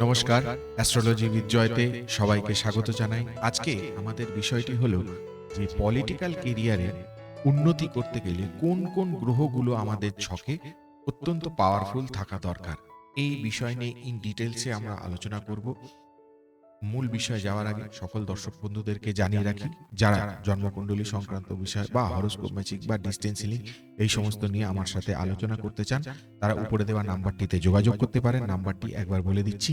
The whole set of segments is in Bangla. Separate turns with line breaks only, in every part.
নমস্কার, অ্যাস্ট্রোলজি উইথ জয়তে সবাইকে স্বাগত জানাই। আজকে আমাদের বিষয়টি হলো যে পলিটিক্যাল কেরিয়ারে উন্নতি করতে গেলে কোন কোন গ্রহগুলো আমাদের ছকে অত্যন্ত পাওয়ারফুল থাকা দরকার। এই বিষয় নিয়ে ইন ডিটেলসে আমরা আলোচনা করব। মূল বিষয়ে যাওয়ার আগে সকল দর্শক বন্ধুদেরকে জানিয়ে রাখি, যারা জন্মকুণ্ডলী সংক্রান্ত বিষয় বা হরোস্কোপ ম্যাজিক বা ডিস্টেন্স হিলিং এই সমস্ত নিয়ে আমার সাথে আলোচনা করতে চান, তারা উপরে দেওয়া নাম্বারটিতে যোগাযোগ করতে পারেন। নাম্বারটি একবার বলে দিচ্ছি,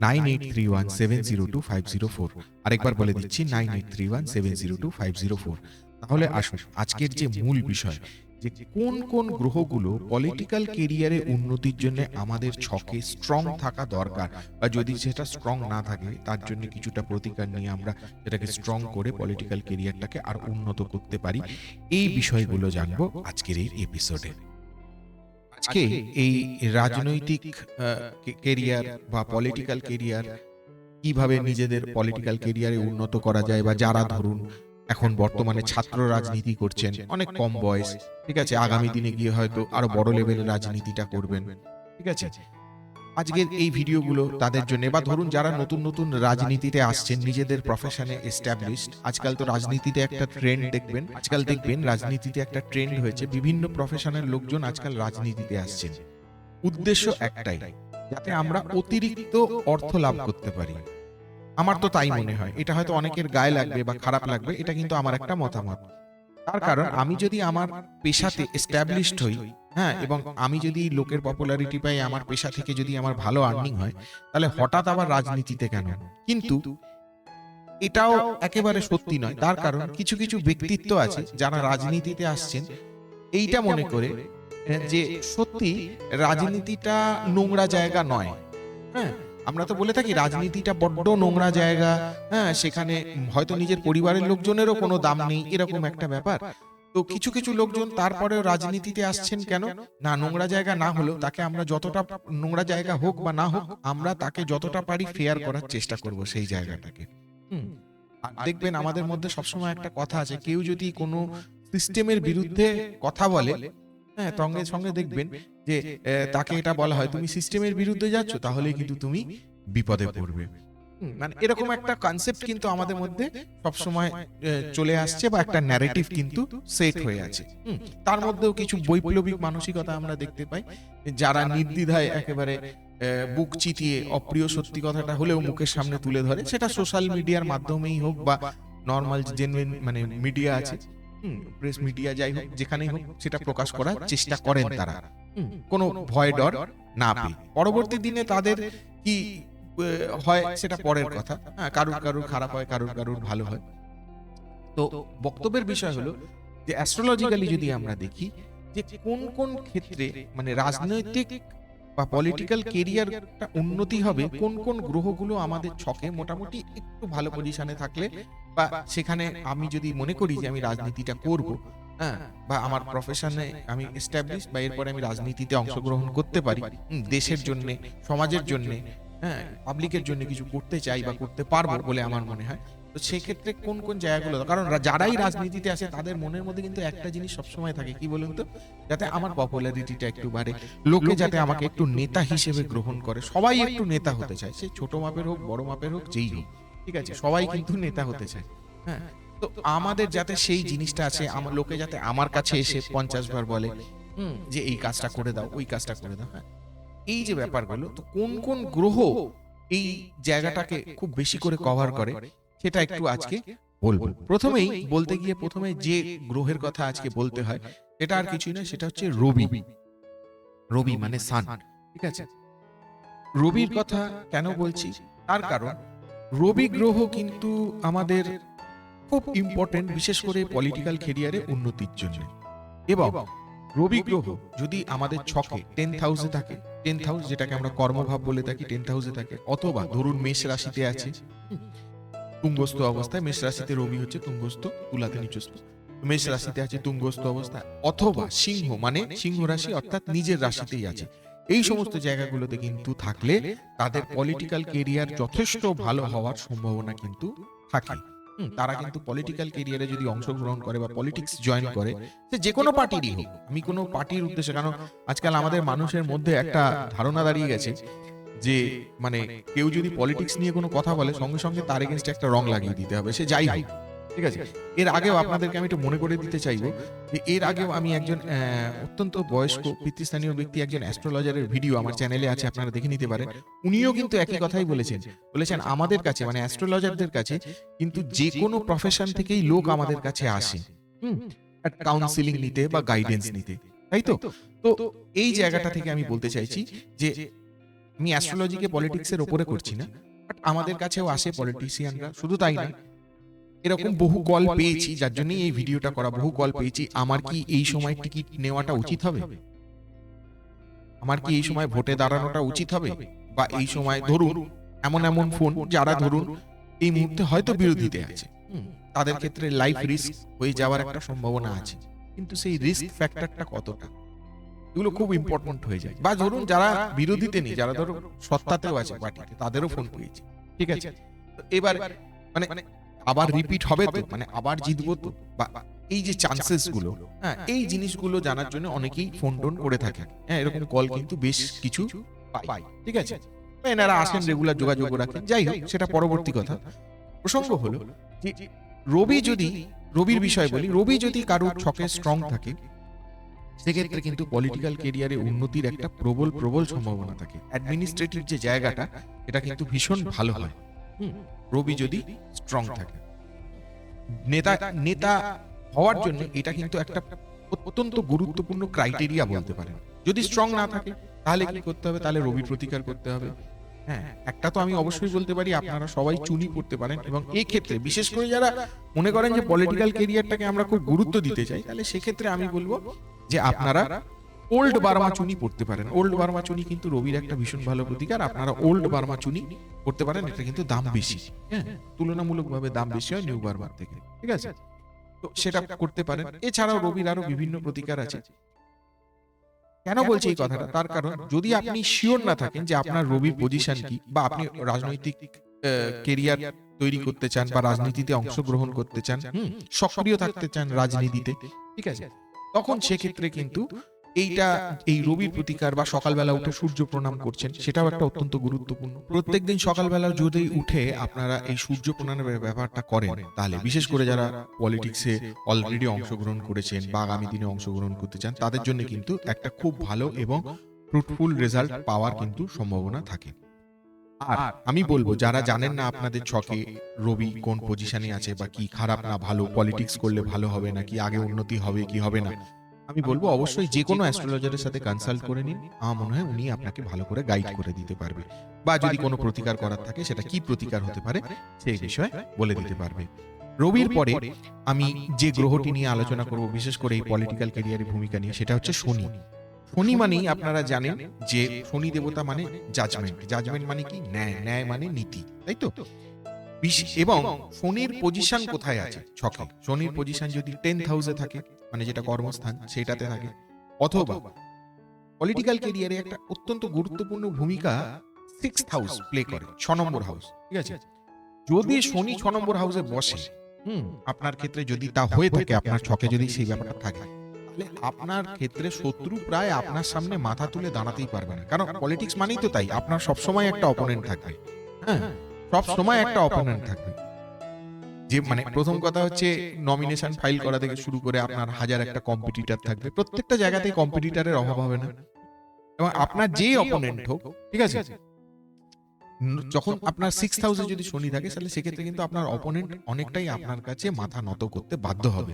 9831702504। আরেকবার বলে দিচ্ছি, 9831702504। তাহলে আসুন আজকের যে মূল বিষয়, যে কোন কোন গ্রহগুলো পলিটিক্যাল কেরিয়ারে উন্নতির জন্য আমাদের ছকে স্ট্রং থাকা দরকার, বা যদি সেটা স্ট্রং না থাকে তার জন্য কিছুটা প্রতিকার নিয়ে আমরা সেটাকে স্ট্রং করে পলিটিক্যাল কেরিয়ারটাকে আর উন্নত করতে পারি। এই বিষয়গুলো জানবো আজকের এই এপিসোডে। আজকে এই রাজনৈতিক কেরিয়ার বা পলিটিক্যাল কেরিয়ার, কিভাবে নিজেদের পলিটিক্যাল কেরিয়ারে উন্নত করা যায়, বা যারা ধরুন এখন বর্তমানে ছাত্র রাজনীতি করছেন, অনেক কম বয়স, ঠিক আছে, আগামী দিনে গিয়ে হয়তো আরো বড় লেভেলের রাজনীতিটা করবেন, ঠিক আছে, আজকের এই ভিডিওগুলো তাদের জন্য। বা ধরুন যারা নতুন নতুন রাজনীতিতে আসছেন, নিজেদের প্রফেশনে এস্টাবলিশড। আজকাল তো রাজনীতিতে একটা ট্রেন্ড দেখবেন, রাজনীতিতে একটা ট্রেন্ড হয়েছে, বিভিন্ন প্রফেশনের লোকজন আজকাল রাজনীতিতে আসছেন। উদ্দেশ্য একটাই, যাতে আমরা অতিরিক্ত অর্থ লাভ করতে পারি। আমার তো তাই মনে হয়। এটা হয়তো অনেকের গায়ে লাগবে বা খারাপ লাগবে, এটা কিন্তু আমার একটা মতামত। তার কারণ, আমি যদি আমার পেশাতে এস্টাবলিশড হই, হ্যাঁ, এবং আমি যদি লোকের পপুলারিটি পাই, আমার পেশা থেকে যদি আমার ভালো আর্নিং হয়, তাহলে হঠাৎ আবার রাজনীতিতে কেন? কিন্তু এটাও একেবারে সত্যি নয়। তার কারণ, কিছু কিছু ব্যক্তিত্ব আছে যারা রাজনীতিতে আসছেন এইটা মনে করে যে সত্যি রাজনীতিটা নোংরা জায়গা নয়। হ্যাঁ, আমরা তো বলে থাকি রাজনীতিটা বড্ড নোংরা জায়গা। হ্যাঁ, সেখানে হয়তো নিজের পরিবারের লোকজনেরও কোনো দাম নেই, এরকম একটা ব্যাপার। তো কিছু কিছু লোকজন তারপরেও রাজনীতিতে আসছেন কেন? না, নোংরা জায়গা না হলেও তাকে আমরা যতটা, নোংরা জায়গা হোক বা না হোক, আমরা তাকে যতটা পারি ফেয়ার করার চেষ্টা করব সেই জায়গাটাকে। হুম। আর দেখবেন আমাদের মধ্যে সবসময় একটা কথা আছে, কেউ যদি কোনো সিস্টেমের বিরুদ্ধে কথা বলে, হ্যাঁ, সঙ্গে সঙ্গে দেখবেন যে তাকে এটা বলা হয়, তুমি সিস্টেমের বিরুদ্ধে যাচ্ছ, তাহলে কিন্তু তুমি বিপদে পড়বে। মানে এরকম একটা কনসেপ্ট কিন্তু আমাদের মধ্যে সবসময় চলে আসছে, বা একটা ন্যারেটিভ কিন্তু সেট হয়ে আছে। তার মধ্যেও কিছু বৈপ্লবিক মানসিকতা আমরা দেখতে পাই, যারা নির্দ্বিধায় একেবারে বুক চিতিয়ে অপ্রিয় সত্যি কথাটা হলেও মুখের সামনে তুলে ধরে, সেটা সোশ্যাল মিডিয়ার মাধ্যমেই হোক বা নর্মাল জেনুইন মানে মিডিয়া আছে, প্রেস মিডিয়া যাই হোক, যেখানেই হোক, সেটা প্রকাশ করার চেষ্টা করেন তারা, কোনো ভয় ডর না পেয়ে। পরবর্তী দিনে তাদের কি হয় সেটা পরের কথা। হ্যাঁ, কারুর কারুর খারাপ হয়, কারুর কারুর ভালো হয়। তো বক্তব্যের বিষয় হলো যে অ্যাস্ট্রোলজিক্যালি যদি আমরা দেখি যে কোন কোন ক্ষেত্রে মানে রাজনৈতিক বা পলিটিক্যাল কেরিয়ারটা উন্নতি হবে, কোন কোন গ্রহগুলো আমাদের ছকে মোটামুটি একটু ভালো পজিশনে থাকলে, বা সেখানে আমি যদি মনে করি যে আমি রাজনীতিটা করব, হ্যাঁ, বা আমার প্রফেশনে আমি এস্টাবলিশ, বা এরপরে আমি রাজনীতিতে অংশগ্রহণ করতে পারি, দেশের জন্য, সমাজের জন্য, হ্যাঁ, পাবলিকের জন্য কিছু করতে চাই বা করতে পারবো বলে আমার মনে হয়। তো সেক্ষেত্রে কোন কোন জায়গাগুলো, কারণ যারাই রাজনীতিতে আসে তাদের মনের মধ্যে কিন্তু একটা জিনিস সবসময় থাকে, কি বলুন তো, যাতে আমার পপুলারিটিটা একটু বাড়ে, লোকে যাতে আমাকে একটু নেতা হিসেবে গ্রহণ করে। সবাই একটু নেতা হতে চায়, সে ছোট মাপের হোক বড় মাপের হোক, যেই হোক, ঠিক আছে, সবাই কিন্তু নেতা হতে চায়। হ্যাঁ, তো আমাদের যাতে সেই জিনিসটা আছে, আমার লোকে যাতে আমার কাছে এসে 50 বার বলে যে এই কাজটা করে দাও, ওই কাজটা করে দাও। হ্যাঁ, এই যে ব্যাপারগুলো, তো কোন কোন গ্রহ এই জায়গাটাকে খুব বেশি করে কভার করে, সেটা একটু আজকে বলবো। প্রথমেই বলতে গিয়ে প্রথমে যে গ্রহের কথা আজকে বলতে হয়, সেটা আর কিছুই নয়, সেটা হচ্ছে রবি। রবি মানে সান, ঠিক আছে। রবির কথা কেন বলছি, তার কারণ রবি গ্রহ কিন্তু আমাদের খুব ইম্পর্টেন্ট, বিশেষ করে পলিটিক্যাল ক্যারিয়ারে উন্নতির জন্য। এবং রবি গ্রহ যদি আমাদের ছকে 10th হাউসে থাকে, 10th হাউস যেটাকে আমরা কর্মভাব বলে থাকি, 10th হাউসে থাকে, অথবা ধরুন মেষ রাশিতে আছে, তুঙ্গস্থ অবস্থায়, মেষ রাশিতে রবি হচ্ছে তুঙ্গস্থ, তুলাতে নিচস্থ, মেষ রাশিতে আছে তুঙ্গস্থ অবস্থায়, অথবা সিংহ মানে সিংহ রাশি অর্থাৎ নিজের রাশিতেই আছে, এই সমস্ত জায়গাগুলোতে কিন্তু থাকলে তাদের পলিটিক্যাল কেরিয়ার যথেষ্ট ভালো হওয়ার সম্ভাবনা কিন্তু থাকে। তারা কিন্তু পলিটিক্যাল কেরিয়ারে যদি অংশগ্রহণ করে বা পলিটিক্স জয়েন করে, সে যে কোনো পার্টিরই হোক, আমি কোনো পার্টির উদ্দেশ্যে, কারণ আজকাল আমাদের মানুষের মধ্যে একটা ধারণা দাঁড়িয়ে গেছে যে মানে কেউ যদি পলিটিক্স নিয়ে কোনো কথা বলে সঙ্গে সঙ্গে তার এগেনস্টে একটা রং লাগিয়ে দিতে হবে, সে যাই হোক, ঠিক আছে। এর আগেও আপনাদেরকে আমি একটু মনে করে দিতে চাইবো যে এর আগেও আমি একজন অত্যন্ত বয়স্ক পিতৃস্থানীয় ব্যক্তি, একজন অ্যাস্ট্রোলজারের ভিডিও আমার চ্যানেলে আছে, আপনারা দেখে নিতে পারেন। উনিও কিন্তু একই কথাই বলেছেন আমাদের কাছে মানে অ্যাস্ট্রোলজারদের কাছে কিন্তু যে কোনো প্রফেশন থেকেই লোক আমাদের কাছে আসে কাউন্সিলিং নিতে বা গাইডেন্স নিতে, তাই তো। তো এই জায়গাটা থেকে আমি বলতে চাইছি যে আমি অ্যাস্ট্রোলজিকে পলিটিক্সের ওপরে করছি না, বাট আমাদের কাছেও আসে পলিটিশিয়ানরা। শুধু তাই না, এরকম বহু কল পেয়েছি, যার জন্য এই ভিডিওটা করা, বহু কল পেয়েছি আমার কি এই সময় টিকিট নেওয়াটা উচিত হবে, আমার কি এই সময় ভোটে দাঁড়ানোটা উচিত হবে, বা এই সময় ধরুন এমন এমন ফোন যারা ধরুন এই মুহূর্তে হয়তো বিরোধীতে আছে, তাদের ক্ষেত্রে লাইফ রিস্ক হয়ে যাওয়ার একটা সম্ভাবনা আছে, কিন্তু সেই রিস্ক ফ্যাক্টরটা কতটা, এগুলো খুব ইম্পর্টেন্ট হয়ে যায়। বা ধরুন যারা বিরোধীতে নেই, যারা ধরো সত্তাতেও আছে পার্টিতে, তাদেরও ফোন পেয়েছে, ঠিক আছে। তো এবার মানে আবার রিপিট হবে তো, মানে আবার জিতবো তো, বা এই যে চান্সেস গুলো, হ্যাঁ এই জিনিসগুলো জানার জন্য অনেকেই ফোন টোন করে থাকে, হ্যাঁ এরকম কল কিন্তু বেশ কিছু পাই, ঠিক আছে। বা এনারা আসেন, রেগুলার যোগাযোগ রাখেন, যাই হোক সেটা পরবর্তী কথা। প্রসঙ্গ হলো যে রবির বিষয় বলি, রবি যদি কারোর ছকে স্ট্রং থাকে সেক্ষেত্রে কিন্তু পলিটিক্যাল কেরিয়ারে উন্নতির একটা প্রবল প্রবল সম্ভাবনা থাকে। অ্যাডমিনিস্ট্রেটিভ যে জায়গাটা এটা কিন্তু ভীষণ ভালো হয় রবি যদি স্ট্রং থাকে। নেতা নেতা হওয়ার জন্য এটা কিন্তু একটা অত্যন্ত গুরুত্বপূর্ণ ক্রাইটেরিয়া বলতে পারেন। যদি স্ট্রং না থাকে তাহলে কি করতে হবে, তাহলে রবি প্রতিকার করতে হবে। হ্যাঁ একটা তো আমি অবশ্যই বলতে পারি, আপনারা সবাই চুনি পড়তে পারেন, এবং এই ক্ষেত্রে বিশেষ করে যারা মনে করেন যে পলিটিক্যাল কেরিয়ারটাকে আমরা খুব গুরুত্ব দিতে চাই, তাহলে সেক্ষেত্রে আমি বলবো যে আপনারা ওল্ড বার্মা চুনি পড়তে পারেন। ওল্ড বার্মা চুনি কিন্তু রবির একটা ভীষণ ভালো প্রতিকার, আপনারা ওল্ড বার্মা চুনি পড়তে পারেন। এটা কিন্তু দাম বেশি, হ্যাঁ তুলনামূলকভাবে দাম বেশি হয় নিউ বার্মার থেকে, ঠিক আছে। তো সেটা করতে পারেন। এছাড়াও রবির আরো বিভিন্ন প্রতিকার আছে। কেন বলছি এই কথাটা, তার কারণ যদি আপনি শিওর না থাকেন যে আপনার রবির পজিশন কি, বা আপনি রাজনৈতিক কেরিয়ার তৈরি করতে চান বা রাজনীতিতে অংশগ্রহণ করতে চান, সক্রিয় থাকতে চান রাজনীতিতে, ঠিক আছে, তখন সেক্ষেত্রে কিন্তু এই রবির প্রতিকার বা সকালবেলা উঠে সূর্য প্রণাম করছেন, সেটাও একটা অত্যন্ত গুরুত্বপূর্ণ। প্রত্যেকদিন সকালবেলা যদি উঠে আপনারা এই সূর্য প্রণামের ব্যাপারটা করেন, তাহলে বিশেষ করে যারা পলিটিক্সে অলরেডি অংশগ্রহণ করেছেন বা আগামী দিনে অংশগ্রহণ করতে চান, তাদের জন্য কিন্তু একটা খুব ভালো এবং ফ্রুটফুল রেজাল্ট পাওয়ার কিন্তু সম্ভাবনা থাকে। আর আমি বলবো যারা জানেন না আপনাদের ছকে রবি কোন পজিশনে আছে বা কি খারাপ না ভালো, পলিটিক্স করলে ভালো হবে নাকি আগে উন্নতি হবে কি হবে না, আমি বলবো অবশ্যই যে কোনো অ্যাস্ট্রোলজারের সাথে কনসাল্ট করে নিন। আমার মনে হয় উনি আপনাকে ভালো করে গাইড করে দিতে পারবে, বা যদি কোনো প্রতিকার করার থাকে সেটা কি প্রতিকার হতে পারে সেই বিষয়ে বলে দিতে পারবে। রবির পরে আমি যে গ্রহটি নিয়ে আলোচনা করব বিশেষ করে এই পলিটিক্যাল ক্যারিয়ারের ভূমিকা নিয়ে, সেটা হচ্ছে শনি। শনি মানেই আপনারা জানেন যে শনি দেবতা মানে জাজমেন্ট, জাজমেন্ট মানে কি, ন্যায়, ন্যায় মানে নীতি, তাই তো। এবং শনির পজিশন কোথায় আছে ছকে, শনির পজিশন যদি 10th হাউসে থাকে, মানে যেটা কর্মস্থান সেটাতে থাকে, অথবা পলিটিক্যাল ক্যারিয়ারে একটা অত্যন্ত গুরুত্বপূর্ণ ভূমিকা 6th হাউস প্লে করে, 6 নম্বর হাউস, ঠিক আছে। যদি শনি 6 নম্বর হাউসে বসে, আপনার ক্ষেত্রে যদি তা হয়ে থাকে, আপনার ছকে যদি সেই ব্যাপারটা থাকে, তাহলে আপনার ক্ষেত্রে শত্রু প্রায় আপনার সামনে মাথা তুলে দাঁড়াতেই পারবে না। কারণ পলিটিক্স মানেই তো তাই, আপনার সবসময় একটা অপোনেন্ট থাকবে, হ্যাঁ সব সময় একটা অপোনেন্ট থাকবে। যে মানে প্রথম কথা হচ্ছে নমিনেশন ফাইল করা থেকে শুরু করে আপনার হাজার একটা কম্পিটিটর থাকবে, প্রত্যেকটা জায়গাতেই কম্পিটিটরের অভাব হবে না। এবং আপনার যে অপোনেন্ট হোক, ঠিক আছে, যখন আপনার 6th হাউসে যদি শনি থাকে, তাহলে সেক্ষেত্রে কিন্তু আপনার অপোনেন্ট অনেকটাই আপনার কাছে মাথা নত করতে বাধ্য হবে,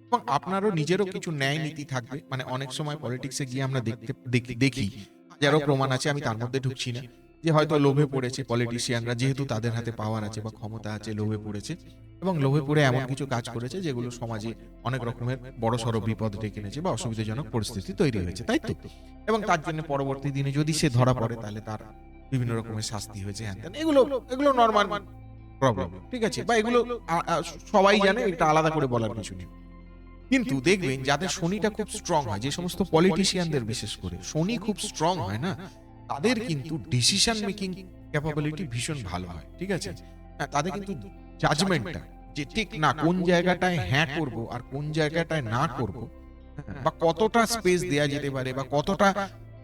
এবং আপনারও নিজেরও কিছু ন্যায় নীতি থাকবে। মানে অনেক সময় পলিটিক্সে গিয়ে আমরা দেখি হাজারো প্রমাণ আছে, আমি তার মধ্যে ঢুকছি না, যে হয়তো লোভে পড়েছে পলিটিশিয়ানরা, যেহেতু তাদের হাতে পাওয়ার আছে বা ক্ষমতা আছে, লোভে পড়েছে এবং লোভে পড়ে এমন কিছু কাজ করেছে যেগুলো সমাজে অনেক রকমের বড়সড় বিপদ ডেকে এনেছে বা অসুবিধাজনক পরিস্থিতি তৈরি হয়েছে, তাই তো। এবং তার জন্য পরবর্তী দিনে যদি সে ধরা পড়ে, তাহলে তার বিভিন্ন রকমের শাস্তি হয়েছে, হ্যান ত্যান, এগুলো নর্মাল প্রবলেম, ঠিক আছে, বা এগুলো সবাই জানে, এটা আলাদা করে বলার কিছু নেই। কিন্তু দেখবেন যাদের শনিটা খুব স্ট্রং হয়, যে সমস্ত পলিটিশিয়ানদের বিশেষ করে শনি খুব স্ট্রং হয় না, তাদের কিন্তু ডিসিশন মেকিং ক্যাপাবিলিটি ভীষণ ভালো হয়, ঠিক আছে। তাদের কিন্তু জাজমেন্টটা, যে ঠিক না কোন জায়গাটায় হ্যাঁ করব আর কোন জায়গাটায় না করব, বা কতটা স্পেস দেয়া যেতে পারে বা কতটা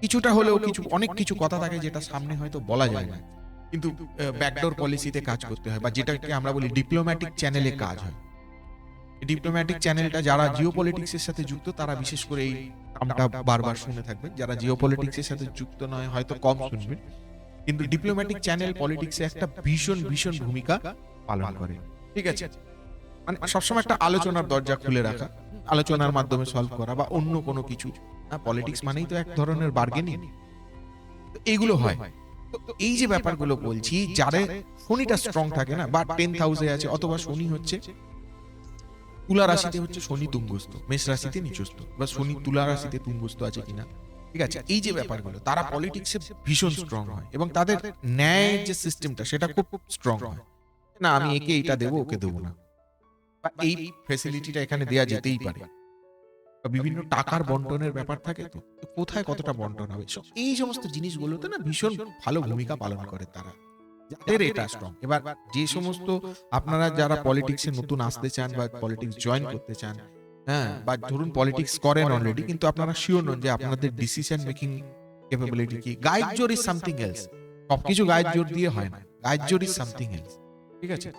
কিছুটা হলেও অনেক কিছু কথা থাকে যেটা সামনে হয়তো বলা যায় না, কিন্তু ব্যাকডোর পলিসিতে কাজ করতে হয়, বা যেটাকে আমরা বলি ডিপ্লোম্যাটিক চ্যানেলে কাজ হয়। ডিপ্লোম্যাটিক চ্যানেলটা যারা জিওপলিটিক্সের সাথে যুক্ত তারা বিশেষ করে এই টার্মটা বারবার শুনে থাকবেন, যারা জিওপলিটিক্সের সাথে যুক্ত নয় হয়তো কম শুনবেন। কিন্তু ডিপ্লোম্যাটিক চ্যানেল পলিটিক্সে একটা ভীষণ ভীষণ ভূমিকা পালন করে। ঠিক আছে, মানে সবসময় একটা আলোচনার দরজা খুলে রাখা, আলোচনার মাধ্যমে সলভ করা বা অন্য কোনো কিছু। পলিটিক্স মানেই তো এক ধরনের বার্গেনিং, এইগুলো হয়। তো এই যে ব্যাপারগুলো বলছি, যারা শনিটা স্ট্রং থাকে না, বা 10th হাউসে আছে, অথবা শনি হচ্ছে তুলা রাশিতে হচ্ছে শনি তুঙ্গস্থ, মেষ রাশিতে নিচস্থ, বা শনি তুলা রাশিতে তুঙ্গস্থ আছে কিনা, ঠিক আছে, এই যে ব্যাপারগুলো, তারা পলিটিক্সে ভীষণ স্ট্রং হয় এবং তাদের ন্যায়ের যে সিস্টেমটা সেটা খুব স্ট্রং হয়। না আমি একে এটা দেবো, ওকে দেবো না, বা এই ফ্যাসিলিটিটা এখানে দেয়া যেতেই পারে, বা বিভিন্ন টাকার বন্টনের ব্যাপার থাকে, তো তো কোথায় কতটা বন্টন হবে, এই সমস্ত জিনিসগুলোতে না ভীষণ ভালো ভূমিকা পালন করে তারা, যাদের এটা স্ট্রং। এবার যে সমস্ত আপনারা যারা পলিটিক্সে নতুন আসতে চান বা পলিটিক্স জয়েন করতে চান, হ্যাঁ, বা ধরুন পলিটিক্স করেন অলরেডি কিন্তু আপনারা শিওর নন যে আপনাদের ডিসিশন মেকিং ক্যাপাবিলিটি কি, গাইড জোর ইজ সামথিং এলস। সবকিছু গাইড জোর দিয়ে হয় না, গাইড জোর ইজ সামথিং এলস। ঠিক আছে,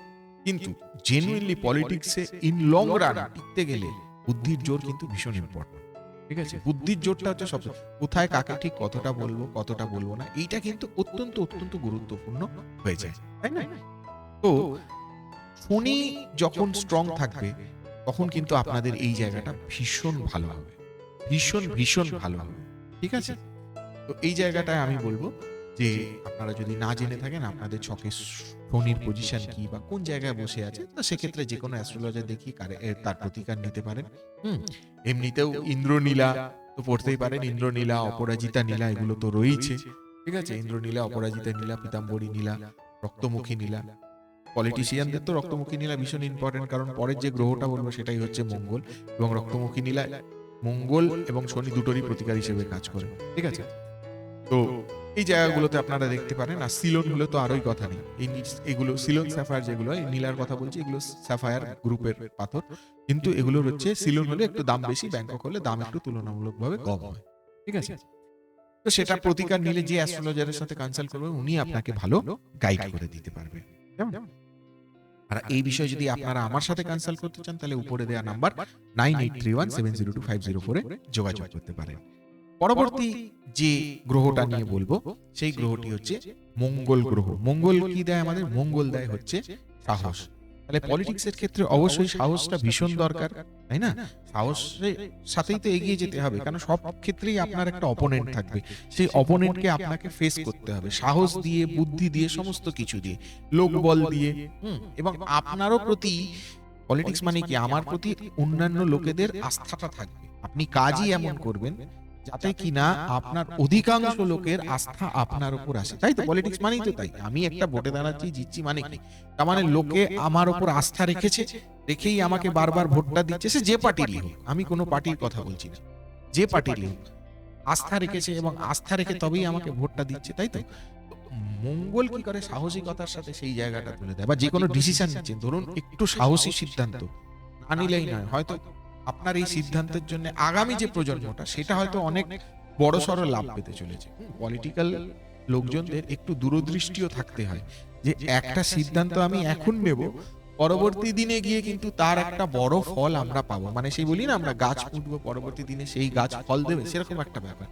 কিন্তু জেনুইনলি পলিটিক্সে ইন লং রান টিকতে গেলে বুদ্ধির জোর কিন্তু ভীষণ ইম্পর্টেন্ট। ঠিক আছে, বুদ্ধির জোরটা হচ্ছে সব, কোথায় কাকে ঠিক কতটা বলবো কতটা বলবো না, এইটা কিন্তু অত্যন্ত অত্যন্ত গুরুত্বপূর্ণ হয়ে যায়, তাই না? তো শনি যখন স্ট্রং থাকবে তখন কিন্তু আপনাদের এই জায়গাটা ভীষণ ভালো হবে, ভীষণ ভীষণ ভালো হবে। ঠিক আছে, তো এই জায়গাটায় আমি বলবো যে আপনারা যদি না জেনে থাকেন আপনাদের ছকে শনির পজিশন কি বা কোন জায়গায় বসে আছে, তো সেক্ষেত্রে যে কোনো অ্যাস্ট্রোলজার দেখি তার প্রতিকার নিতে পারেন। এমনিতেও ইন্দ্রনীলা তো পড়তেই পারেন, ইন্দ্রনীলা, অপরাজিতা নীলা, এগুলো তো রয়েছে। ঠিক আছে, ইন্দ্রনীলা, অপরাজিতা নীলা, পীতাম্বরী নীলা, রক্তমুখী নীলা। পলিটিশিয়ানদের তো রক্তমুখী নীলা ভীষণ ইম্পর্টেন্ট, কারণ পরের যে গ্রহটা বলবো সেটাই হচ্ছে মঙ্গল, এবং রক্তমুখী নীলা মঙ্গল এবং শনি দুটোরই প্রতিকার হিসেবে কাজ করে। ঠিক আছে, তো এই জায়গাগুলোতে আপনারা দেখতে পারেন। আর সিলন হলে তো আরোই কথা নেই, এগুলো সিলন স্যাফায়ার, যেগুলো এই নীলার কথা বলছি, এগুলো স্যাফায়ার গ্রুপের পাথর, কিন্তু এগুলোর হচ্ছে সিলন হলে একটু দাম বেশি, ব্যাংকক হলে দাম একটু তুলনামূলকভাবে কম হয়। ঠিক আছে, তো সেটা প্রতিকার নিলে যে অ্যাস্ট্রোলজারের সাথে কনসাল্ট করবেন উনি আপনাকে ভালো গাইড করে দিতে পারবে। আর এই বিষয়ে যদি আপনারা আমার সাথে কনসাল্ট করতে চান তাহলে উপরে দেওয়া নাম্বার 9831702504 যোগাযোগ করতে পারেন। পরবর্তী যে গ্রহটা নিয়ে বলবো সেই গ্রহটি হচ্ছে মঙ্গল গ্রহ। মঙ্গল কি দেয় আমাদের? মঙ্গল দেয় হচ্ছে সাহস। তাহলে পলিটিক্সের ক্ষেত্রে অবশ্যই সাহসটা ভীষণ দরকার, তাই না? সাহসের সাথেই তো এগিয়ে যেতে হবে, কারণ সব ক্ষেত্রেই আপনার একটা অপোনেন্ট থাকবে, সেই অপোনেন্টকে আপনাকে ফেস করতে হবে সাহস দিয়ে, বুদ্ধি দিয়ে, সমস্ত কিছু দিয়ে, লোকবল দিয়ে। এবং আপনারও প্রতি, পলিটিক্স মানে কি, আমার প্রতি অন্যান্য লোকেদের আস্থাটা থাকবে। আপনি কাজই এমন করবেন যাতে কিনা আপনার অধিকাংশ লোকের আস্থা আপনার উপর আসে। তাই তো পলিটিক্স মানেই তো তাই। আমি একটা ভোটে দাঁড়াচ্ছি, জিতছি, মানে কি, তার মানে লোকে আমার উপর আস্থা রেখেছে, রেখেই আমাকে বারবার ভোটটা দিচ্ছে, সে যে পার্টিরই হোক, আমি কোনো পার্টির কথা বলছি না, যে পার্টিরই হোক, আস্থা রেখেছে এবং আস্থা রেখে তবেই আমাকে ভোটটা দিচ্ছে, তাই তো? মঙ্গল কি করে? সাহসিকতার সাথে সেই জায়গাটা তুলে দেয়, বা যে কোনো ডিসিশন নিচ্ছেন, ধরুন একটু সাহসী সিদ্ধান্ত না নিলেই নয়, হয়তো আপনার এই সিদ্ধান্তের জন্য আগামী যে প্রজন্মটা সেটা হয়তো অনেক বড় সড় লাভ পেতে চলেছে। পলিটিক্যাল লোকজনদের একটু দূরদৃষ্টিও থাকতে হয়, যে একটা সিদ্ধান্ত আমি এখন নেব, পরবর্তী দিনে গিয়ে কিন্তু তার একটা বড় ফল আমরা পাবো, মানে সেই বলি না আমরা গাছ পুঁতবো, পরবর্তী দিনে সেই গাছ ফল দেবে, সেরকম একটা ব্যাপার।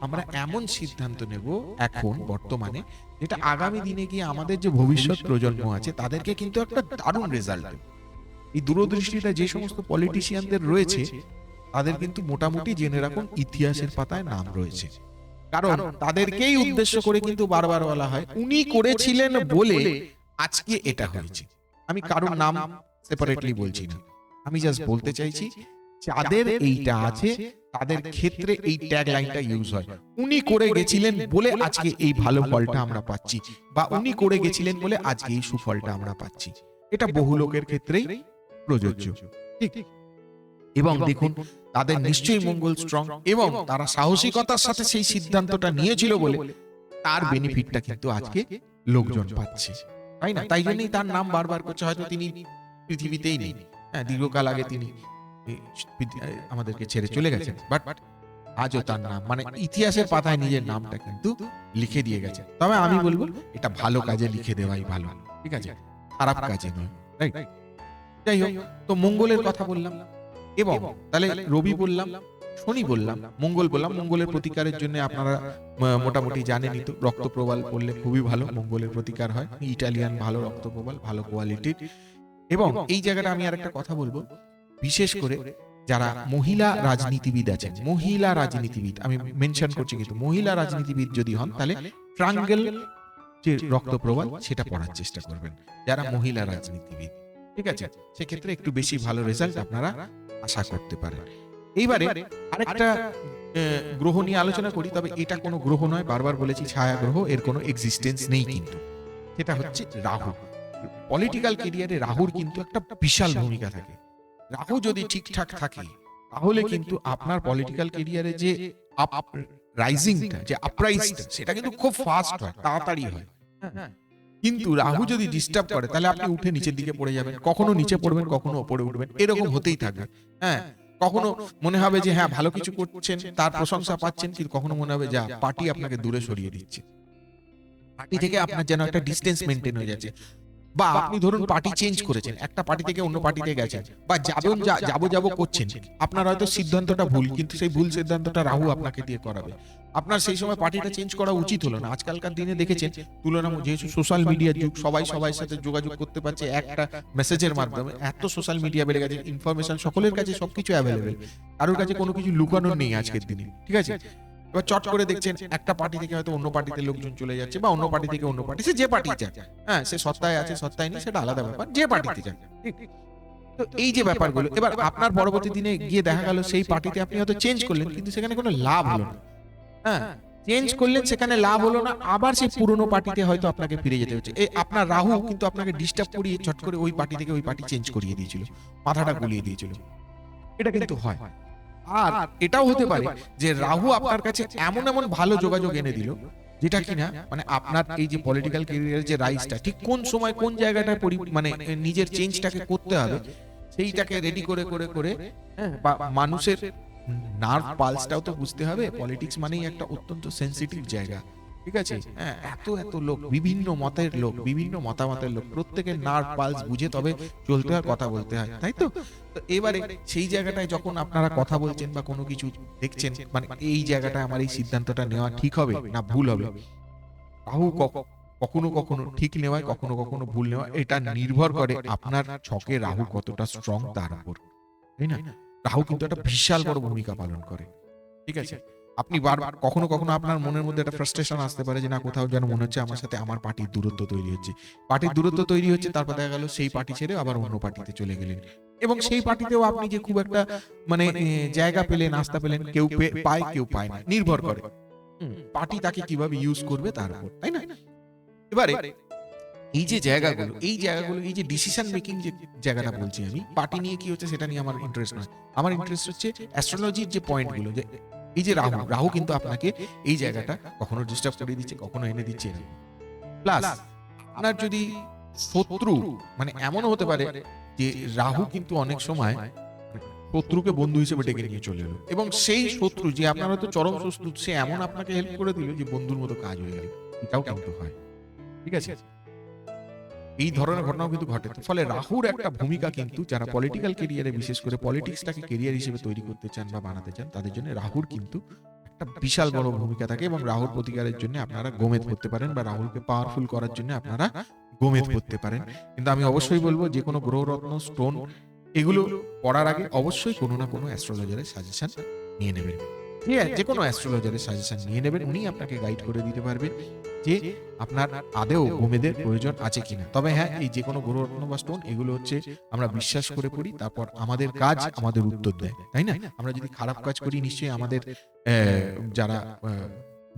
আমরা এমন সিদ্ধান্ত নেব এখন বর্তমানে, যেটা আগামী দিনে গিয়ে আমাদের যে ভবিষ্যৎ প্রজন্ম আছে তাদেরকে কিন্তু একটা দারুণ রেজাল্ট দেবে। এই দূরদৃষ্টিটা যে সমস্ত পলিটিশিয়ানদের রয়েছে তাদের কিন্তু মোটামুটি জেনে রাখুন ইতিহাসের পাতায় নাম রয়েছে, কারণ তাদেরকেই উদ্দেশ্য করে কিন্তু বারবার বলা হয় উনি করেছিলেন বলে আজকে এটা হয়েছে। আমি কারোর নাম সেপারেটলি বলছি না, আমি জাস্ট বলতে চাইছি যাদের এইটা আছে তাদের ক্ষেত্রে এই ট্যাগ লাইনটা ইউজ হয়, উনি করে গেছিলেন বলে আজকে এই ভালো ফলটা আমরা পাচ্ছি, বা উনি করে গেছিলেন বলে আজকে এই সুফলটা আমরা পাচ্ছি। এটা বহু লোকের ক্ষেত্রেই প্রযোজ্য। ঠিক, এবং দেখুন তাদের নিশ্চয়ই মঙ্গল স্ট্রং, এবং তারা সাহসিকতার সাথে সেই সিদ্ধান্তটা নিয়েছিল বলে তার বেনিফিটটা কিন্তু আজকে লোকজন পাচ্ছে, তাই না? তাই জন্যই তার নাম বারবার করছে, হয়তো তিনি পৃথিবীতেই নেই, হ্যাঁ, দীর্ঘকাল আগে তিনি আমাদেরকে ছেড়ে চলে গেছেন, বাট আজও তার নাম মানে ইতিহাসের পাতায় নিজের নামটা কিন্তু লিখে দিয়ে গেছে। তবে আমি বলবো এটা ভালো কাজে লিখে দেওয়াই ভালো, ঠিক আছে, খারাপ কাজে নয়, রাইট? যাই হোক, তো মঙ্গলের কথা বললাম, এবং তাহলে রবি বললাম, শনি বললাম, মঙ্গল বললাম। মঙ্গলের প্রতিকারের জন্য আপনারা মোটামুটি জানেনই তো, রক্তপ্রবাল পড়লে খুবই ভালো, মঙ্গলের প্রতিকার হয়। ইটালিয়ান ভালো রক্তপ্রবাল, ভালো কোয়ালিটির। এবং এই জায়গাটা আমি আর একটা কথা বলবো, বিশেষ করে যারা মহিলা রাজনীতিবিদ আছেন, মহিলা রাজনীতিবিদ আমি মেনশন করছি, কিন্তু মহিলা রাজনীতিবিদ যদি হন তাহলে ট্রাঙ্গেল যে রক্তপ্রবাল সেটা পড়ার চেষ্টা করবেন, যারা মহিলা রাজনীতিবিদ, ঠিক আছে? সেক্ষেত্রে একটু বেশি ভালো রেজাল্ট আপনারা আশা করতে পারেন। এইবারে আরেকটা গ্রহ নিয়ে আলোচনা করি, তবে এটা কোনো গ্রহ নয়, বারবার বলেছি ছায়া গ্রহ, এর কোনো এক্সিস্টেন্স নেই, কিন্তু সেটা হচ্ছে রাহু। পলিটিক্যাল ক্যারিয়ারে রাহুর কিন্তু একটা বিশাল ভূমিকা থাকে। রাহু যদি ঠিকঠাক থাকে তাহলে কিন্তু আপনার পলিটিক্যাল ক্যারিয়ারে যে রাইজিংটা, যে আপরাইজটা, সেটা কিন্তু খুব ফাস্ট হয়, তাড়াতাড়ি হয়। কিন্তু রাহু যদি ডিস্টার্ব করে তাহলে আপনি উঠে নিচের দিকে পড়ে যাবেন, কখনো নিচে পড়বেন, কখনো উপরে উঠবেন, এরকম হতেই থাকবে। হ্যাঁ, কখনো মনে হবে যে হ্যাঁ ভালো কিছু করছেন, তার প্রশংসা পাচ্ছেন, কিন্তু কখনো মনে হবে যা পার্টি আপনাকে দূরে সরিয়ে দিচ্ছে, পার্টি থেকে আপনার যেন একটা ডিস্টেন্স মেনটেন হয়ে যাচ্ছে। বা আপনি ধরুন পার্টি চেঞ্জ করেছেন, একটা পার্টি থেকে অন্য পার্টিতে গেছেন, বা যাবো করছেন, আপনার হয়তো সিদ্ধান্তটা ভুল, কিন্তু সেই ভুল সিদ্ধান্তটা রাহু আপনাকে দিয়ে করাবে। আপনার সেই সময় পার্টিটা চেঞ্জ করা উচিত হলো না। আজকালকার দিনে দেখেছেন, তুলনামূলক যেহেতু সোশ্যাল মিডিয়ার যুগ, সবাই সবার সাথে যোগাযোগ করতে পারছে একটা মেসেজের মাধ্যমে, এত সোশ্যাল মিডিয়া বেড়ে গেছে, ইনফরমেশন সকলের কাছে সবকিছু অ্যাভেলেবেল, কারোর কাছে কোনো কিছু লুকানোর নেই আজকের দিনে, ঠিক আছে? এবার চট করে দেখছেন একটা পার্টি থেকে হয়তো অন্য পার্টিতে লোকজন চলে যাচ্ছে, বা অন্য পার্টি থেকে অন্য পার্টি, সে যে পার্টি যায়, হ্যাঁ, সে সত্তায় আছে সত্তায় নেই সেটা আলাদা ব্যাপার, যে পার্টিতে যায়। তো এই যে ব্যাপারগুলো, এবার আপনার পরবর্তী দিনে গিয়ে দেখা গেল সেই পার্টিতে আপনি হয়তো চেঞ্জ করলেন, কিন্তু সেখানে কোনো লাভ হলো না। হ্যাঁ, চেঞ্জ করলেন, সেখানে লাভ হলো না, আবার সেই পুরনো পার্টিতে হয়তো আপনাকে ফিরে যেতে হচ্ছে। এই আপনার রাহু কিন্তু আপনাকে ডিস্টার্ব করিয়ে চট করে ওই পার্টি থেকে ওই পার্টি চেঞ্জ করিয়ে দিয়েছিল, মাথাটা গুলিয়ে দিয়েছিল। এটা কিন্তু হয়। আর এটাও হতে পারে যে রাহু আপনার কাছে এমন এমন ভালো যোগাযোগ এনে দিল, যেটা কিনা মানে আপনার এই যে পলিটিক্যাল ক্যারিয়ারের যে রাইজটা ঠিক কোন সময় কোন জায়গাটায় মানে নিজের চেঞ্জটাকে করতে হবে, সেইটাকে রেডি করে করে করে, হ্যাঁ, বা মানুষের নার্ভ পালসটাও তো বুঝতে হবে। পলিটিক্স মানেই একটা অত্যন্ত সেনসিটিভ জায়গা, ঠিক আছে? হ্যাঁ, এত এত লোক, বিভিন্ন মতের লোক, বিভিন্ন মতামতের লোক, প্রত্যেকের নার্ভ পালস বুঝে তবে চলতে হয়, কথা বলতে হয়, তাই তো? তো এবারে সেই জায়গাটায় যখন আপনারা কথা বলছেন বা কোনো কিছু দেখছেন, মানে এই জায়গাটায় আমার এই সিদ্ধান্তটা নেওয়া ঠিক হবে না ভুল হবে, রাহু কখনো কখনো ঠিক নেওয়ায়, কখনো কখনো ভুল নেওয়া, এটা নির্ভর করে আপনার ছকে রাহু কতটা স্ট্রং তার উপর, তাই না? রাহু কিন্তু একটা বিশাল বড় ভূমিকা পালন করে, ঠিক আছে? আপনি বারবার কখনো কখনো আপনার মনের মধ্যে একটা ফ্রাস্ট্রেশন আসতে পারে যে না, কোথাও যেন মনে হচ্ছে আমার সাথে আমার পার্টির দূরত্ব তৈরি হচ্ছে, পার্টির দূরত্ব তৈরি হচ্ছে, তারপর দেখা গেল সেই পার্টি ছেড়ে আবার অন্য পার্টিতে চলে গেলেন, এবং সেই পার্টিতেও আপনি যে খুব একটা মানে জায়গা পেলেন, আস্থা পেলেন, কেউ পায় কেউ পায় না, নির্ভর করে পার্টি তাকে কিভাবে ইউজ করবে তার উপর, তাই না? এবারে এই যে জায়গাগুলো, এই যে ডিসিশন মেকিং যে জায়গাটা বলছি আমি, পার্টি নিয়ে কি হচ্ছে সেটা নিয়ে আমার ইন্টারেস্ট নয়। আমার ইন্টারেস্ট হচ্ছে অ্যাস্ট্রোলজির যে পয়েন্টগুলো, যে এই যে রাহু কিন্তু আপনাকে এই জায়গাটা কখনো ডিস্টার্ব করে দিচ্ছে, কখনো এনে দিচ্ছে। প্লাস আপনার যদি শত্রু, মানে এমনও হতে পারে যে রাহু কিন্তু অনেক সময় শত্রুকে বন্ধু হিসেবে ডেকে নিয়ে চলে এলো, এবং সেই শত্রু যে আপনার হয়তো চরম শত্রু, সে এমন আপনাকে হেল্প করে দিল যে বন্ধুর মতো কাজ হয়ে গেল, এটাও কিন্তু হয়, ঠিক আছে? এই ধরনের ঘটনাও কিন্তু ঘটে। ফলে রাহুর একটা ভূমিকা কিন্তু যারা পলিটিক্যাল ক্যারিয়ারে, বিশেষ করে পলিটিক্সটাকে ক্যারিয়ার হিসেবে তৈরি করতে চান বা বানাতে চান, তাদের জন্য রাহুর কিন্তু একটা বিশাল বড় ভূমিকা থাকে, এবং রাহুর প্রতিকারের জন্য আপনারা গোমেদ করতে পারেন, বা রাহুলকে পাওয়ারফুল করার জন্য আপনারা গোমেদ করতে পারেন। কিন্তু আমি অবশ্যই বলবো যে কোনো গ্রহরত্ন, স্টোন, এগুলো পড়ার আগে অবশ্যই কোনো না কোনো অ্যাস্ট্রোলজারের সাজেশন নিয়ে নেবেন। যে কোনো অ্যাস্ট্রোলজারের সাজেশন নিয়ে নেবেন, উনি আপনাকে গাইড করে দিতে পারবেন যে আপনার আদেও গোমেদের প্রয়োজন আছে কিনা। তবে হ্যাঁ, এই যে কোনো গ্রহরত্ন বা স্টোন, এগুলো হচ্ছে আমরা বিশ্বাস করে পড়ি, তারপর আমাদের কাজ আমাদের উত্তর দেয়, তাই না? আমরা যদি খারাপ কাজ করি, নিশ্চয়ই আমাদের যারা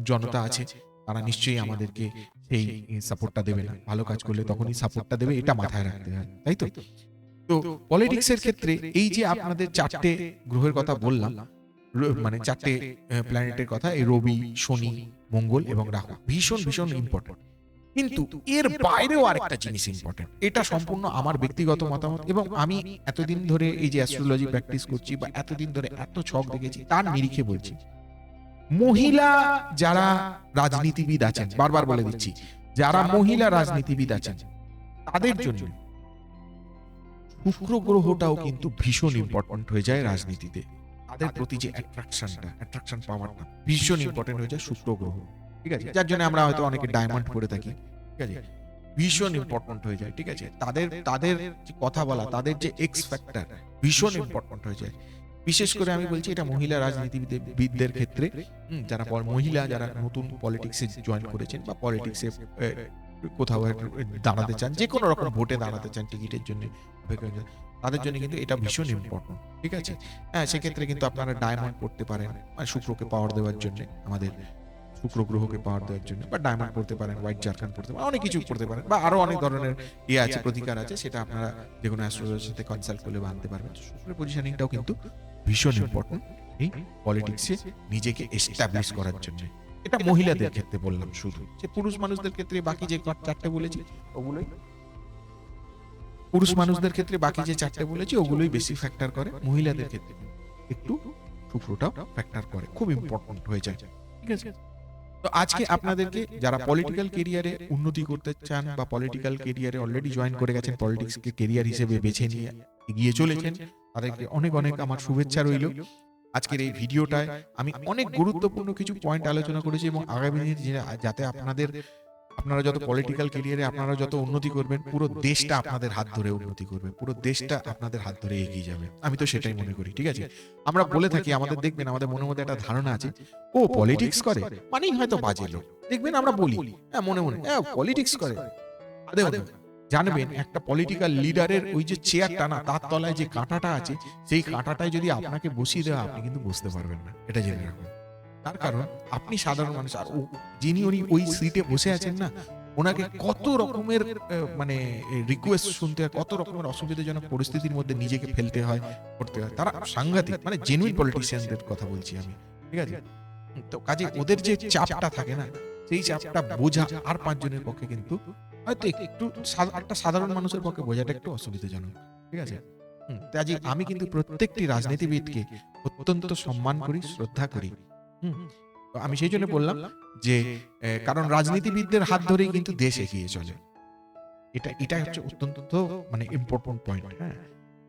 জনতা আছে তারা নিশ্চয়ই আমাদেরকে সেই সাপোর্টটা দেবে না, ভালো কাজ করলে তখনই সাপোর্টটা দেবে, এটা মাথায় রাখতে হয়, তাই তো? তো পলিটিক্সের ক্ষেত্রে এই যে আপনাদের চারটে গ্রহের কথা বললাম, মানে চারটে প্ল্যানেটের কথা, এই রবি, শনি, মঙ্গল এবং রাহু ভীষণ ভীষণ ইম্পর্টেন্ট। কিন্তু এর বাইরেও আরেকটা জিনিস ইম্পর্টেন্ট, এটা সম্পূর্ণ আমার ব্যক্তিগত মতামত, এবং আমি এতদিন ধরে এই যে অ্যাস্ট্রোলজি প্র্যাকটিস করছি বা এতদিন ধরে এত ছক দেখেছি তার নিরিখে বলছি। মহিলা যারা রাজনীতিবিদ আছেন, বারবার বলে দিচ্ছি, যারা মহিলা রাজনীতিবিদ আছেন তাদের জন্য শুক্র গ্রহটাও কিন্তু ভীষণ ইম্পর্টেন্ট হয়ে যায় রাজনীতিতে। তাদের প্রতি যে অ্যাট্রাকশন পাওয়ারটা ভীষণ ইম্পর্টেন্ট হয়ে যায় শুক্র গ্রহ, ঠিক আছে? যার জন্য আমরা হয়তো অনেকে ডায়মন্ড পরে থাকি, ঠিক আছে? ভীষণ ইম্পর্টেন্ট হয়ে যায়, ঠিক আছে? তাদের তাদের যে কথা বলা, তাদের যে এক্স ফ্যাক্টর ভীষণ ইম্পর্টেন্ট হয়ে যায়। বিশেষ করে আমি বলছি এটা মহিলা রাজনীতিবিদদের ক্ষেত্রে, যারা মহিলা যারা নতুন পলিটিক্সে জয়েন করেছেন বা পলিটিক্সে কোথাও দাঁড়াতে চান, যে কোনো রকম ভোটে দাঁড়াতে চান টিকিটের জন্য, তাদের জন্য কিন্তু এটা ভীষণ ইম্পর্টেন্ট, ঠিক আছে? হ্যাঁ, সেক্ষেত্রে কিন্তু আপনারা ডায়মন্ড পড়তে পারেন, মানে শুক্রকে পাওয়ার দেওয়ার জন্য, আমাদের শুক্র গ্রহকে পাওয়ার দেওয়ার জন্য, বা ডায়মন্ড পড়তে পারেন, হোয়াইট জারখান পড়তে পারেন, অনেক কিছু পড়তে পারেন, বা আরো অনেক ধরনের ইয়ে আছে, প্রতিকার আছে, সেটা আপনারা যে কোনো অ্যাস্ট্রোলজার সাথে কনসাল্ট করলে আনতে পারবেন। শুক্রের পজিশনিংটাও কিন্তু ভীষণ ইম্পর্টেন্ট এই পলিটিক্সে নিজেকে এস্টাবলিশ করার জন্য। এটা মহিলাদের ক্ষেত্রে বললাম শুধু, যে পুরুষ মানুষদের ক্ষেত্রে বাকি যে চারটে বলেছি ওগুলোই, পুরুষ মানুষদের ক্ষেত্রে বাকি যে চারটে বলেছি ওগুলোই বেশি ফ্যাক্টর করে, মহিলাদের ক্ষেত্রে একটু শুক্রটাও ফ্যাক্টর করে, খুব ইম্পর্টেন্ট হয়ে যায়, ঠিক আছে? তো আজকে আপনাদেরকে যারা পলিটিক্যাল কেরিয়ারে উন্নতি করতে চান বা পলিটিক্যাল কেরিয়ারে অলরেডি জয়েন করে গেছেন, পলিটিক্সকে কেরিয়ার হিসেবে বেছে নিয়ে এগিয়ে চলেছেন, তাদেরকে অনেক অনেক আমার শুভেচ্ছা রইল। আজকের এই ভিডিওটায় আমি অনেক গুরুত্বপূর্ণ কিছু পয়েন্ট আলোচনা করেছি, এবং আগামী দিনে যাতে আপনারা যত পলিটিক্যাল কেরিয়ারে আপনারা যত উন্নতি করবেন, পুরো দেশটা আপনাদের হাত ধরে উন্নতি করবে, পুরো দেশটা আপনাদের হাত ধরে এগিয়ে যাবে। আমি তো সেটাই মনে করি, ঠিক আছে? আমরা বলে থাকি, আমাদের দেখবেন আমাদের মনের মধ্যে একটা ধারণা আছে, ও পলিটিক্স করে মানেই হয়তো বাজে লোক। দেখবেন আমরা বলি, হ্যাঁ, মনে মনে, হ্যাঁ পলিটিক্স করে, আদেও না। জানবেন একটা পলিটিক্যাল লিডারের ওই যে চেয়ারটা না, তার তলায় যে কাঁটাটা আছে, সেই কাঁটাটায় যদি আপনাকে বসিয়ে দেওয়া, আপনি কিন্তু বুঝতে পারবেন না, এটা জেনে রাখবেন। তার কারণ আপনি সাধারণ মানুষ, আর যিনি উনি ওই সিটে বসে আছেন না, ওনাকে কত রকমের মানে রিকোয়েস্ট শুনতে হয়, কত রকমের অসুবিধাজনক পরিস্থিতির মধ্যে নিজেকে ফেলতে হয়, করতে হয়। তারা সাংঘাতিক, মানে জেনুইন পলিটিশিয়ানদের কথা বলছি আমি, ঠিক আছে? তো কাজে ওদের যে চাপটা থাকে না, সেই চাপটা বোঝা আর পাঁচজনের পক্ষে কিন্তু হয়তো একটু একটা সাধারণ মানুষের পক্ষে বোঝাটা একটু অসুবিধাজনক, ঠিক আছে? কাজে আমি কিন্তু প্রত্যেকটি রাজনীতিবিদকে অত্যন্ত সম্মান করি, শ্রদ্ধা করি। তো আমি সেই জন্য বললাম যে কারণ রাজনীতিবিদদের হাত ধরেই কিন্তু দেশ এগিয়ে চলে, এটা এটা হচ্ছে অত্যন্ত মানে ইম্পর্টেন্ট পয়েন্ট। হ্যাঁ,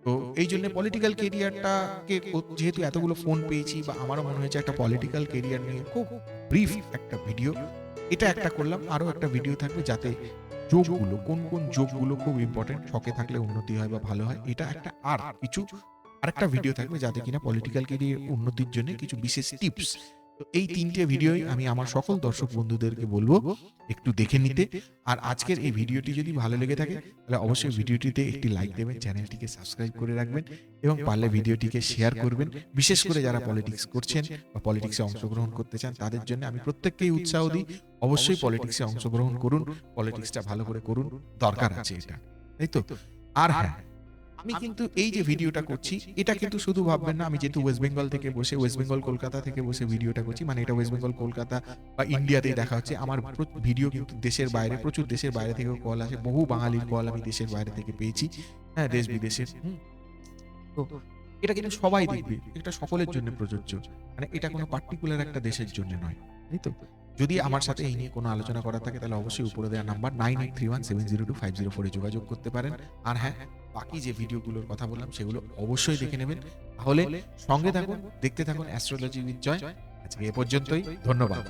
তো এই জন্য পলিটিক্যাল কেরিয়ারটাকে যেহেতু এতগুলো ফোন পেয়েছি, বা আমারও মনে হয়েছে একটা পলিটিক্যাল কেরিয়ার নিয়ে খুব ব্রিফ একটা ভিডিও, এটা একটা করলাম। আরো একটা ভিডিও থাকবে যাতে যোগগুলো, কোন কোন যোগগুলো খুব ইম্পর্টেন্ট, ছকে থাকলে উন্নতি হয় বা ভালো হয়, এটা একটা আর কিছু আরেকটা ভিডিও থাকবে যাতে কিনা পলিটিক্যাল কেরিয়ার উন্নতির জন্য কিছু বিশেষ টিপস। তো এই তিনটে ভিডিওই আমি আমার সকল দর্শক বন্ধুদেরকে বলবো একটু দেখে নিতে। আর আজকের এই ভিডিওটি যদি ভালো লেগে থাকে তাহলে অবশ্যই ভিডিওটিতে একটি লাইক দেবেন, চ্যানেলটিকে সাবস্ক্রাইব করে রাখবেন, এবং পারলে ভিডিওটিকে শেয়ার করবেন। বিশেষ করে যারা পলিটিক্স করছেন বা পলিটিক্সে অংশগ্রহণ করতে চান, তাদের জন্য আমি প্রত্যেককেই উৎসাহ দিই, অবশ্যই পলিটিক্সে অংশগ্রহণ করুন, পলিটিক্সটা ভালো করে করুন, দরকার আছে এটা, তাই তো? আর হ্যাঁ, আমি কিন্তু এই যে ভিডিওটা করছি, এটা কিন্তু শুধু ভাববেন না আমি যেহেতু ওয়েস্ট বেঙ্গল থেকে বসে, ওয়েস্ট বেঙ্গল কলকাতা থেকে বসে ভিডিওটা করছি, মানে এটা ওয়েস্ট বেঙ্গল কলকাতা বা ইন্ডিয়াতেই দেখা হচ্ছে। আমার ভিডিও কিন্তু দেশের বাইরে, প্রচুর দেশের বাইরে থেকেও কল আসে, বহু বাঙালির কল আমি দেশের বাইরে থেকে পেয়েছি, হ্যাঁ, দেশ বিদেশের। তো এটা কিন্তু সবাই দেখবে, এটা সকলের জন্য প্রযোজ্য, মানে এটা কোনো পার্টিকুলার একটা দেশের জন্য নয়, তাই তো? যদি আমার সাথে এই নিয়ে কোনো আলোচনা করা থাকে তাহলে অবশ্যই উপরে দেওয়া নাম্বার 9831702504 যোগাযোগ করতে পারেন। আর হ্যাঁ, বাকি যে ভিডিওগুলোর কথা বললাম সেগুলো অবশ্যই দেখে নেবেন। তাহলে সঙ্গে থাকুন, দেখতে থাকুন অ্যাস্ট্রোলজি উইথ জয়। আজকে এ পর্যন্তই, ধন্যবাদ।